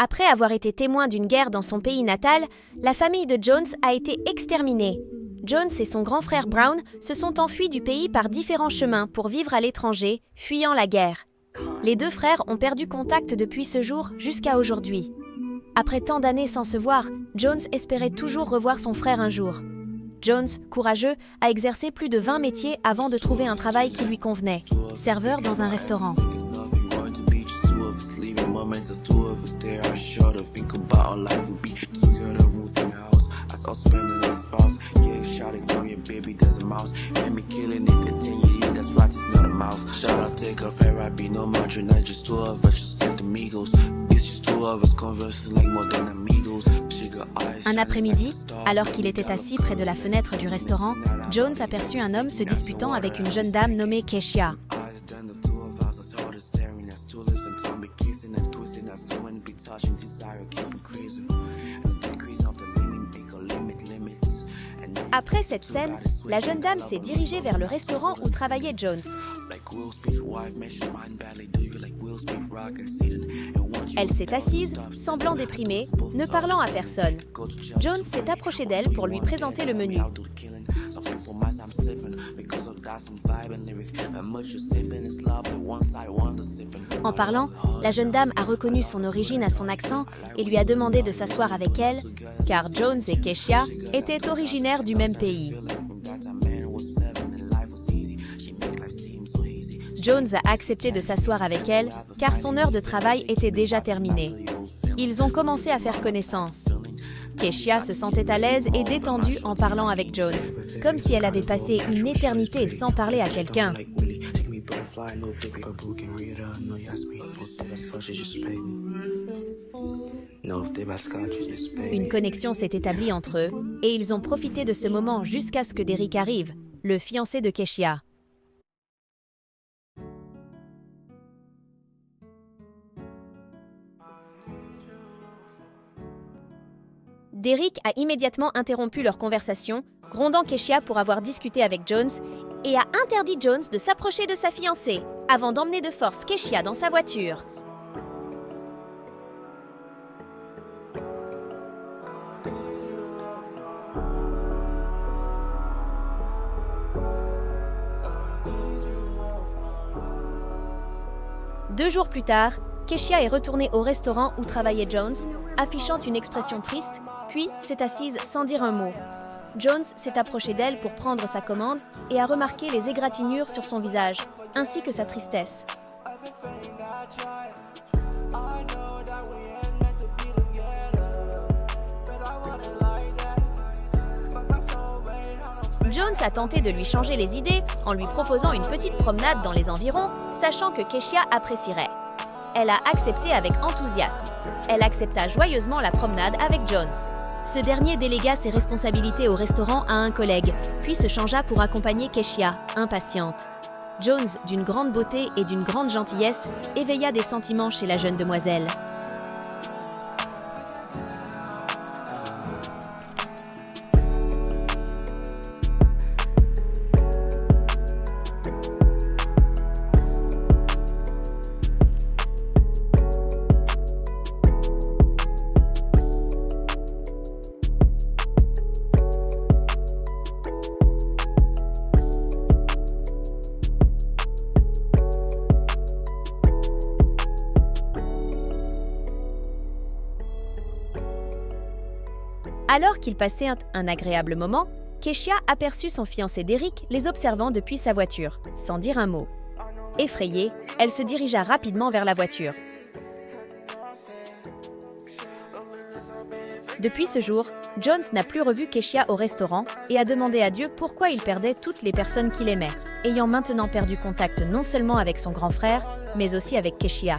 Après avoir été témoin d'une guerre dans son pays natal, la famille de Jones a été exterminée. Jones et son grand frère Brown se sont enfuis du pays par différents chemins pour vivre à l'étranger, fuyant la guerre. Les deux frères ont perdu contact depuis ce jour jusqu'à aujourd'hui. Après tant d'années sans se voir, Jones espérait toujours revoir son frère un jour. Jones, courageux, a exercé plus de 20 métiers avant de trouver un travail qui lui convenait, serveur dans un restaurant. Un après-midi, alors qu'il était assis près de la fenêtre du restaurant, Jones aperçut un homme se disputant avec une jeune dame nommée Keshia. Après cette scène, la jeune dame s'est dirigée vers le restaurant où travaillait Jones. Elle s'est assise, semblant déprimée, ne parlant à personne. Jones s'est approché d'elle pour lui présenter le menu. En parlant, la jeune dame a reconnu son origine à son accent et lui a demandé de s'asseoir avec elle, car Jones et Keshia étaient originaires du même pays. Jones a accepté de s'asseoir avec elle, car son heure de travail était déjà terminée. Ils ont commencé à faire connaissance. Keshia se sentait à l'aise et détendue en parlant avec Jones, comme si elle avait passé une éternité sans parler à quelqu'un. Une connexion s'est établie entre eux, et ils ont profité de ce moment jusqu'à ce que Derek arrive, le fiancé de Keshia. Derek a immédiatement interrompu leur conversation, grondant Keshia pour avoir discuté avec Jones, et a interdit Jones de s'approcher de sa fiancée, avant d'emmener de force Keshia dans sa voiture. Deux jours plus tard, Keshia est retournée au restaurant où travaillait Jones, affichant une expression triste, puis s'est assise sans dire un mot. Jones s'est approché d'elle pour prendre sa commande et a remarqué les égratignures sur son visage, ainsi que sa tristesse. Jones a tenté de lui changer les idées en lui proposant une petite promenade dans les environs, sachant que Keshia apprécierait. Elle a accepté avec enthousiasme. Elle accepta joyeusement la promenade avec Jones. Ce dernier délégua ses responsabilités au restaurant à un collègue, puis se changea pour accompagner Keshia, impatiente. Jones, d'une grande beauté et d'une grande gentillesse, éveilla des sentiments chez la jeune demoiselle. Alors qu'il passait un agréable moment, Keshia aperçut son fiancé Derek les observant depuis sa voiture, sans dire un mot. Effrayée, elle se dirigea rapidement vers la voiture. Depuis ce jour, Jones n'a plus revu Keshia au restaurant et a demandé à Dieu pourquoi il perdait toutes les personnes qu'il aimait, ayant maintenant perdu contact non seulement avec son grand frère, mais aussi avec Keshia.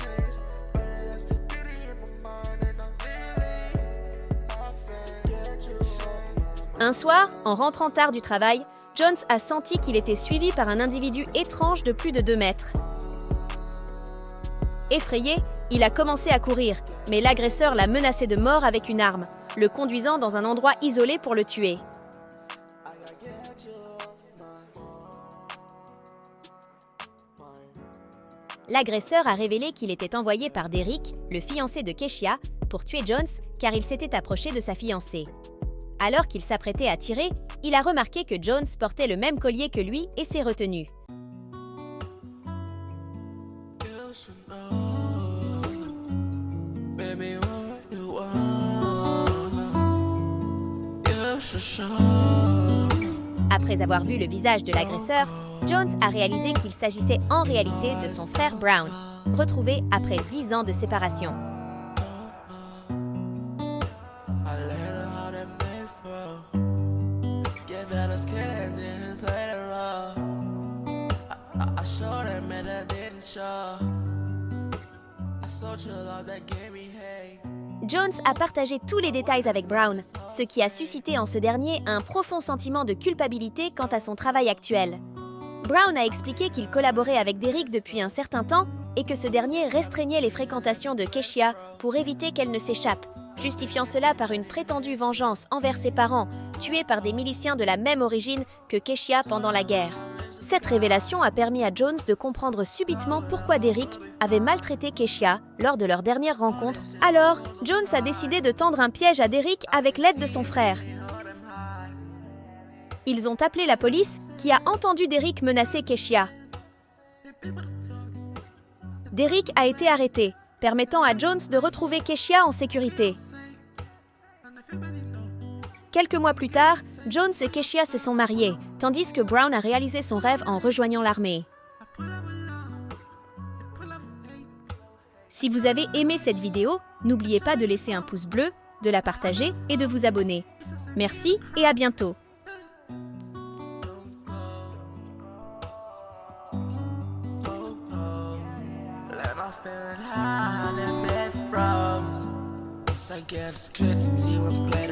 Un soir, en rentrant tard du travail, Jones a senti qu'il était suivi par un individu étrange de plus de 2 mètres. Effrayé, il a commencé à courir, mais l'agresseur l'a menacé de mort avec une arme, le conduisant dans un endroit isolé pour le tuer. L'agresseur a révélé qu'il était envoyé par Derek, le fiancé de Keshia, pour tuer Jones car il s'était approché de sa fiancée. Alors qu'il s'apprêtait à tirer, il a remarqué que Jones portait le même collier que lui et s'est retenu. Après avoir vu le visage de l'agresseur, Jones a réalisé qu'il s'agissait en réalité de son frère Brown, retrouvé après 10 ans de séparation. Jones a partagé tous les détails avec Brown, ce qui a suscité en ce dernier un profond sentiment de culpabilité quant à son travail actuel. Brown a expliqué qu'il collaborait avec Derrick depuis un certain temps et que ce dernier restreignait les fréquentations de Keshia pour éviter qu'elle ne s'échappe, justifiant cela par une prétendue vengeance envers ses parents, tués par des miliciens de la même origine que Keshia pendant la guerre. Cette révélation a permis à Jones de comprendre subitement pourquoi Derrick avait maltraité Keshia lors de leur dernière rencontre. Alors, Jones a décidé de tendre un piège à Derrick avec l'aide de son frère. Ils ont appelé la police qui a entendu Derrick menacer Keshia. Derrick a été arrêté, permettant à Jones de retrouver Keshia en sécurité. Quelques mois plus tard, Jones et Keshia se sont mariés, tandis que Brown a réalisé son rêve en rejoignant l'armée. Si vous avez aimé cette vidéo, n'oubliez pas de laisser un pouce bleu, de la partager et de vous abonner. Merci et à bientôt. I guess couldn't see when played